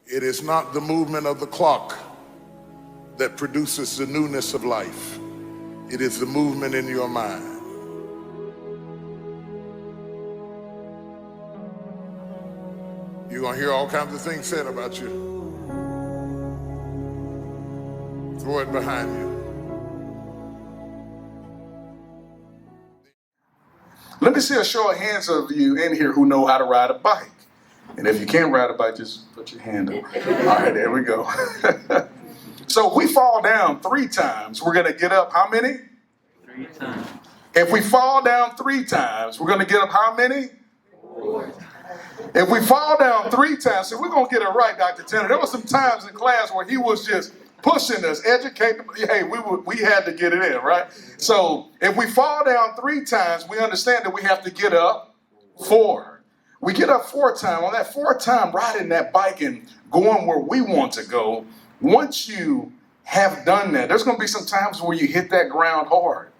It is not the movement of the clock that produces the newness of life. It is the movement in your mind. You're gonna hear all kinds of things said about you. Throw it behind you. Let me see a show of hands of you in here who know how to ride a bike. And if you can't ride a bike, just put your hand up. All right, there we go. So if we fall down 3 times, we're going to get up how many? 3 times. If we fall down 3 times, we're going to get up how many? 4. If we fall down 3 times, so we're going to get it right, Dr. Tanner. There were some times in class where he was just pushing us, educating. Hey, we had to get it in, right? So if we fall down 3 times, we understand that we have to get up 4. We get up 4 times. On that 4th time, riding that bike and going where we want to go, once you have done that, there's going to be some times where you hit that ground hard.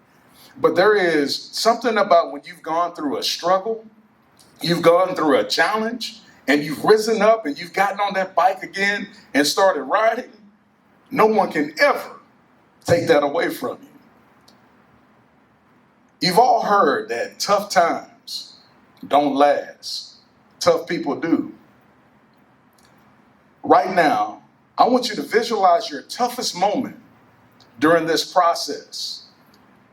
But there is something about when you've gone through a struggle, you've gone through a challenge, and you've risen up and you've gotten on that bike again and started riding. No one can ever take that away from you. You've all heard that tough times don't last. Tough people do. Right now, I want you to visualize your toughest moment during this process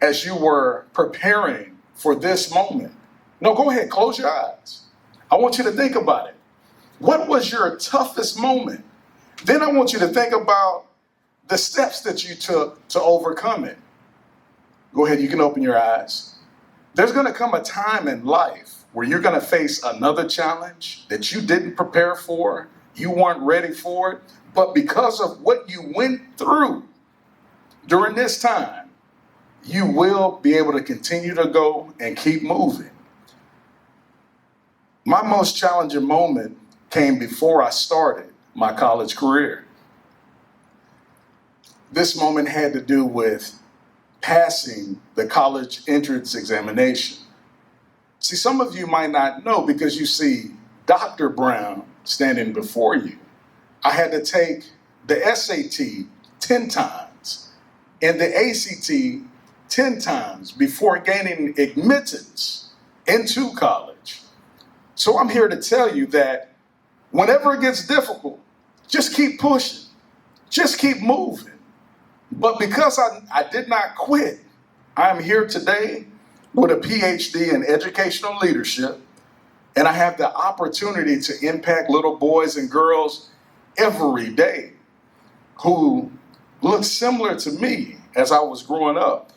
as you were preparing for this moment. No, go ahead, close your eyes. I want you to think about it. What was your toughest moment? Then I want you to think about the steps that you took to overcome it. Go ahead, you can open your eyes. There's going to come a time in life where you're going to face another challenge that you didn't prepare for, you weren't ready for it, but because of what you went through during this time, you will be able to continue to go and keep moving. My most challenging moment came before I started my college career. This moment had to do with passing the college entrance examination. See, some of you might not know because you see Dr. Brown standing before you. I had to take the SAT 10 times and the ACT 10 times before gaining admittance into college. So I'm here to tell you that whenever it gets difficult, just keep pushing, just keep moving. But because I did not quit, I'm here today with a PhD in educational leadership, and I have the opportunity to impact little boys and girls every day who look similar to me as I was growing up.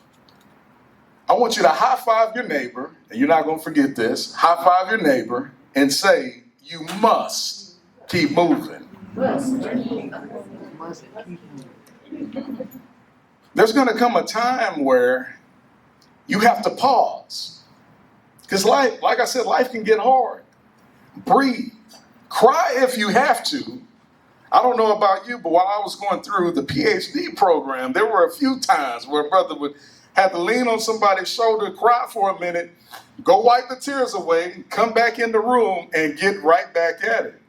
I want you to high five your neighbor, and you're not going to forget this. High five your neighbor and say, you must keep moving. There's going to come a time where you have to pause. Because life, like I said, life can get hard. Breathe. Cry if you have to. I don't know about you, but while I was going through the PhD program, there were a few times where brother would have to lean on somebody's shoulder, cry for a minute, go wipe the tears away, come back in the room, and get right back at it.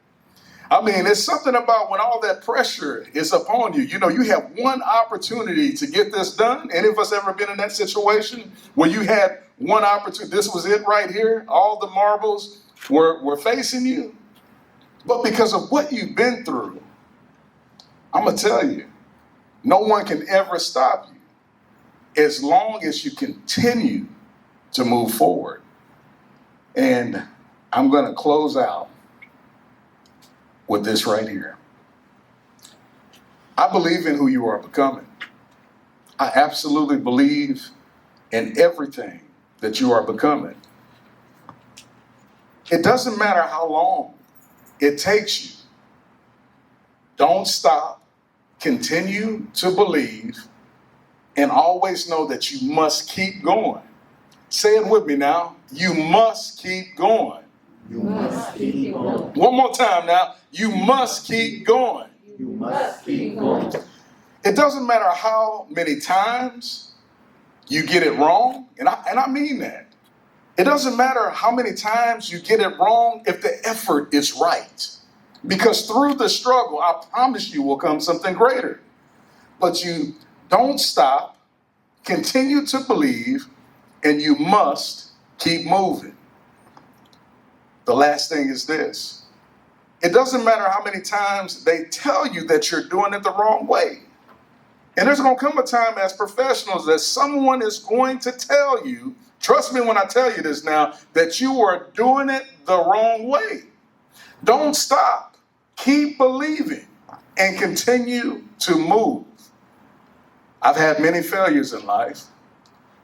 I mean, it's something about when all that pressure is upon you. You know, you have one opportunity to get this done. Any of us ever been in that situation where you had one opportunity? This was it right here. All the marbles were facing you. But because of what you've been through, I'm going to tell you, no one can ever stop you as long as you continue to move forward. And I'm going to close out with this right here. I believe in who you are becoming. I absolutely believe in everything that you are becoming. It doesn't matter how long it takes you. Don't stop. Continue to believe and always know that you must keep going. Say it with me now. You must keep going. You must keep going. One more time now. You must keep going. You must keep going. It doesn't matter how many times you get it wrong, and I mean that. It doesn't matter how many times you get it wrong if the effort is right. Because through the struggle, I promise you will come something greater. But you don't stop, continue to believe, and you must keep moving. The last thing is this. It doesn't matter how many times they tell you that you're doing it the wrong way. And there's going to come a time as professionals that someone is going to tell you, trust me when I tell you this now, that you are doing it the wrong way. Don't stop. Keep believing and continue to move. I've had many failures in life,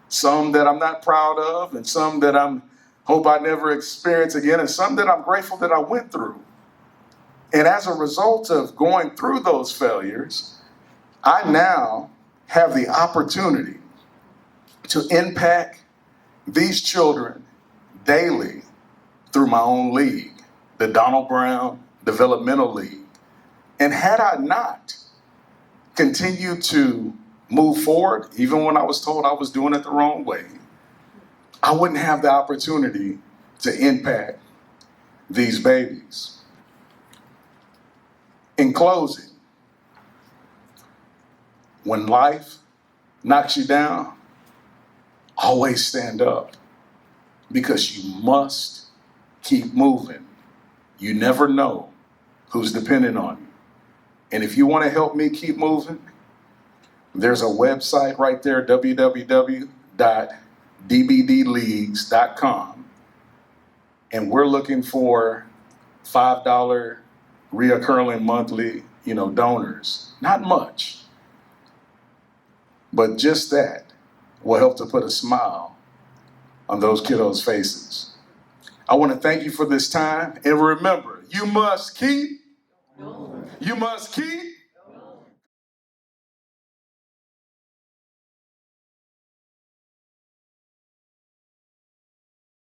some that I'm not proud of and some that I hope I never experience again, and some that I'm grateful that I went through. And as a result of going through those failures, I now have the opportunity to impact these children daily through my own league, the Donald Brown Developmental League. And had I not continued to move forward, even when I was told I was doing it the wrong way, I wouldn't have the opportunity to impact these babies. In closing, when life knocks you down, always stand up, because you must keep moving. You never know who's dependent on you. And if you want to help me keep moving, there's a website right there, www.dbdleagues.com. And we're looking for $5 reoccurring monthly, donors. Not much, but just that will help to put a smile on those kiddos' faces. I want to thank you for this time. And remember, you must keep